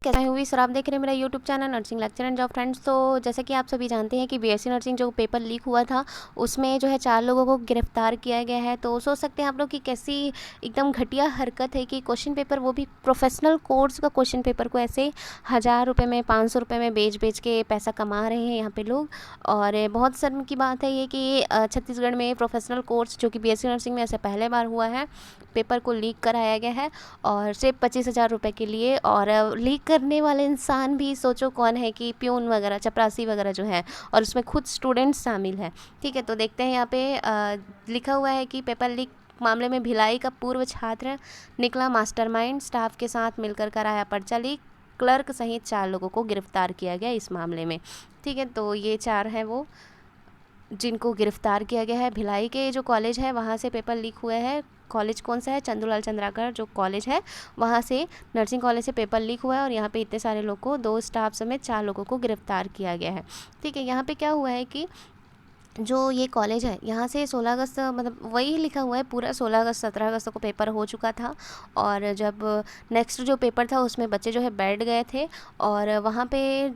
कैसे हुई सर, आप देख रहे हैं मेरा YouTube channel nursing lecture and job friends. तो जैसे कि आप सभी जानते हैं कि बीएससी नर्सिंग जो पेपर लीक हुआ था उसमें जो है 4 लोगों को गिरफ्तार किया गया है। तो सोच सकते हैं आप लोग कि कैसी एकदम घटिया हरकत है कि क्वेश्चन पेपर, वो भी प्रोफेशनल कोर्स का क्वेश्चन पेपर को ऐसे 1000 रुपये में 500 रुपये में बेच के पैसा कमा रहे हैं यहाँ पे लोग। और बहुत शर्म की बात है ये कि छत्तीसगढ़ में प्रोफेशनल कोर्स जो कि बीएससी नर्सिंग में ऐसे पहले बार हुआ है, पेपर को लीक कराया गया है और सिर्फ 25,000 रुपये के लिए। और लीक करने वाले इंसान भी सोचो कौन है, कि प्यून वगैरह, चपरासी वगैरह जो है, और उसमें खुद स्टूडेंट्स शामिल है। ठीक है, तो देखते हैं यहाँ पे लिखा हुआ है कि पेपर लीक मामले में भिलाई का पूर्व छात्र निकला मास्टरमाइंड, स्टाफ के साथ मिलकर कराया पर्चा लीक, क्लर्क सहित 4 लोगों को गिरफ्तार किया गया इस मामले में। ठीक है, तो ये 4 हैं वो जिनको गिरफ्तार किया गया है। भिलाई के जो कॉलेज है वहाँ से पेपर लीक हुआ है। कॉलेज कौन सा है? चंदूलाल चंद्राकर जो कॉलेज है वहाँ से, नर्सिंग कॉलेज से पेपर लीक हुआ है। और यहाँ पे इतने सारे लोग को, 2 स्टाफ समेत 4 लोगों को गिरफ्तार किया गया है। ठीक है, यहाँ पे क्या हुआ है कि जो ये कॉलेज है यहाँ से 16 अगस्त, मतलब वही लिखा हुआ है पूरा 16 अगस्त 17 अगस्त को पेपर हो चुका था। और जब नेक्स्ट जो पेपर था उसमें बच्चे जो है बैठ गए थे और वहाँ पे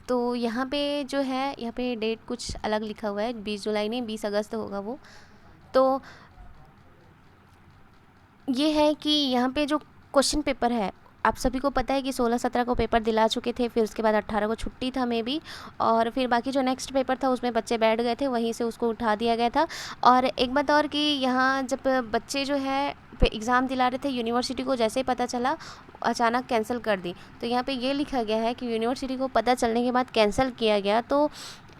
तो यहाँ पे जो है, यहाँ पे डेट कुछ अलग लिखा हुआ है, 20 जुलाई नहीं 20 अगस्त होगा वो। तो ये है कि यहाँ पे जो क्वेश्चन पेपर है, आप सभी को पता है कि 16-17 को पेपर दिला चुके थे, फिर उसके बाद 18 को छुट्टी था मे बी, और फिर बाकी जो नेक्स्ट पेपर था उसमें बच्चे बैठ गए थे, वहीं से उसको उठा दिया गया था। और एक बात और कि यहाँ जब बच्चे जो है एग्ज़ाम दिला रहे थे, यूनिवर्सिटी को जैसे ही पता चला अचानक कैंसिल कर दी। तो यहाँ पे ये लिखा गया है कि यूनिवर्सिटी को पता चलने के बाद कैंसिल किया गया। तो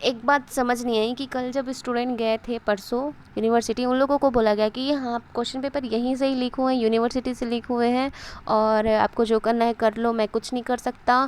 एक बात समझ नहीं आई कि कल जब स्टूडेंट गए थे परसों यूनिवर्सिटी, उन लोगों को बोला गया कि हाँ क्वेश्चन पेपर यहीं से ही लीक हुए हैं, यूनिवर्सिटी से लीक हुए हैं, और आपको जो करना है कर लो, मैं कुछ नहीं कर सकता।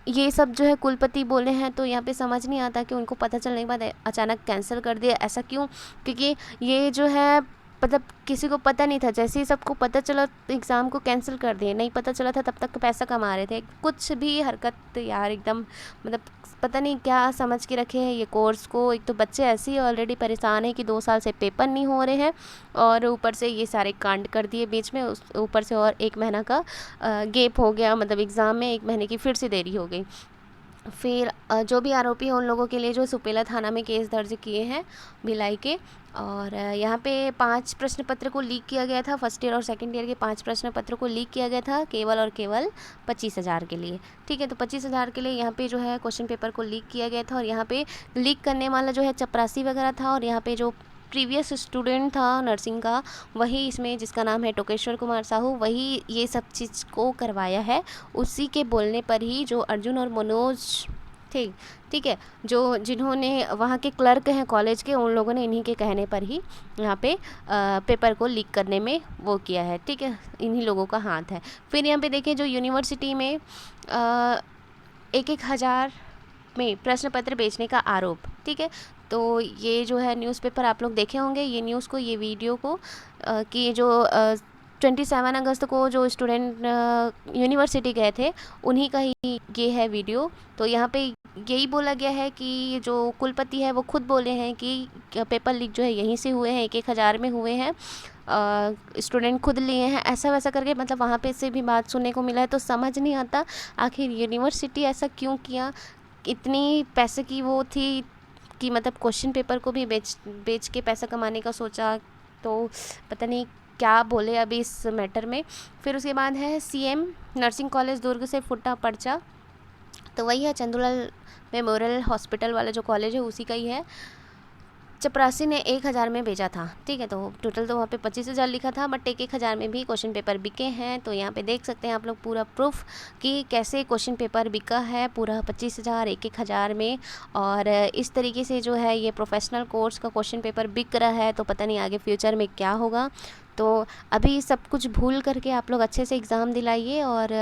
ये सब जो है कुलपति बोले हैं। तो यहाँ पे समझ नहीं आता कि उनको पता चलने के बाद अचानक कैंसिल कर दिया, ऐसा क्यों? क्योंकि ये जो है, मतलब किसी को पता नहीं था, जैसे ही सबको पता चला एग्ज़ाम को कैंसिल कर दिए। नहीं पता चला था तब तक पैसा कमा रहे थे। कुछ भी हरकत यार एकदम, मतलब पता नहीं क्या समझ के रखे हैं ये कोर्स को। एक तो बच्चे ऐसे ही ऑलरेडी परेशान हैं कि 2 साल से पेपर नहीं हो रहे हैं, और ऊपर से ये सारे कांड कर दिए बीच में, उस ऊपर से और 1 महीना का गैप हो गया, मतलब एग्ज़ाम में 1 महीने की फिर से देरी हो गई। फिर जो भी आरोपी हैं उन लोगों के लिए जो सुपेला थाना में केस दर्ज किए हैं भिलाई के। और यहाँ पे 5 प्रश्न पत्र को लीक किया गया था, फर्स्ट ईयर और सेकंड ईयर के 5 प्रश्न पत्र को लीक किया गया था केवल और केवल 25,000 के लिए। ठीक है, तो 25,000 के लिए यहाँ पे जो है क्वेश्चन पेपर को लीक किया गया था। और यहाँ पे लीक करने वाला जो है चपरासी वगैरह था, और यहाँ पे जो प्रीवियस स्टूडेंट था नर्सिंग का, वही इसमें, जिसका नाम है टोकेश्वर कुमार साहू, वही ये सब चीज़ को करवाया है। उसी के बोलने पर ही जो अर्जुन और मनोज थे, ठीक है, जो जिन्होंने वहाँ के क्लर्क हैं कॉलेज के, उन लोगों ने इन्हीं के कहने पर ही यहाँ पे पेपर को लीक करने में वो किया है। ठीक है, इन्हीं लोगों का हाथ है। फिर यहाँ पे देखें जो यूनिवर्सिटी में 1-1 हज़ार में प्रश्न पत्र बेचने का आरोप। ठीक है, तो ये जो है न्यूज़पेपर आप लोग देखे होंगे, ये न्यूज़ को, ये वीडियो को, कि जो 27 अगस्त को जो स्टूडेंट यूनिवर्सिटी गए थे उन्हीं का ही ये है वीडियो। तो यहाँ पे यही बोला गया है कि जो कुलपति है वो खुद बोले हैं कि पेपर लीक जो है यहीं से हुए हैं, 1-1 हज़ार में हुए हैं, स्टूडेंट खुद लिए हैं, ऐसा वैसा करके, मतलब वहाँ पे से भी बात सुनने को मिला है। तो समझ नहीं आता आखिर यूनिवर्सिटी ऐसा क्यों किया। इतनी पैसे की वो थी कि मतलब क्वेश्चन पेपर को भी बेच के पैसा कमाने का सोचा। तो पता नहीं क्या बोले अभी इस मैटर में। फिर उसके बाद है सीएम नर्सिंग कॉलेज दुर्ग से फुटा पर्चा। तो वही है चंदूलाल मेमोरियल हॉस्पिटल वाला जो कॉलेज है उसी का ही है। चपरासी ने 1,000 में बेचा था। ठीक है, तो टोटल तो वहाँ पे 25,000 लिखा था, बट 1-1 हज़ार में भी क्वेश्चन पेपर बिके हैं। तो यहाँ पे देख सकते हैं आप लोग पूरा प्रूफ कि कैसे क्वेश्चन पेपर बिका है, पूरा 25,000 1-1 हज़ार में। और इस तरीके से जो है ये प्रोफेशनल कोर्स का क्वेश्चन पेपर बिक रहा है। तो पता नहीं आगे फ्यूचर में क्या होगा। तो अभी सब कुछ भूल करके आप लोग अच्छे से एग्ज़ाम दिलाइए और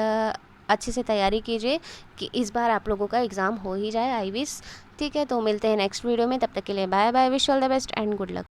अच्छे से तैयारी कीजिए कि इस बार आप लोगों का एग्ज़ाम हो ही जाए, आई विश। ठीक है, तो मिलते हैं नेक्स्ट वीडियो में, तब तक के लिए bye bye, wish all the best and good luck.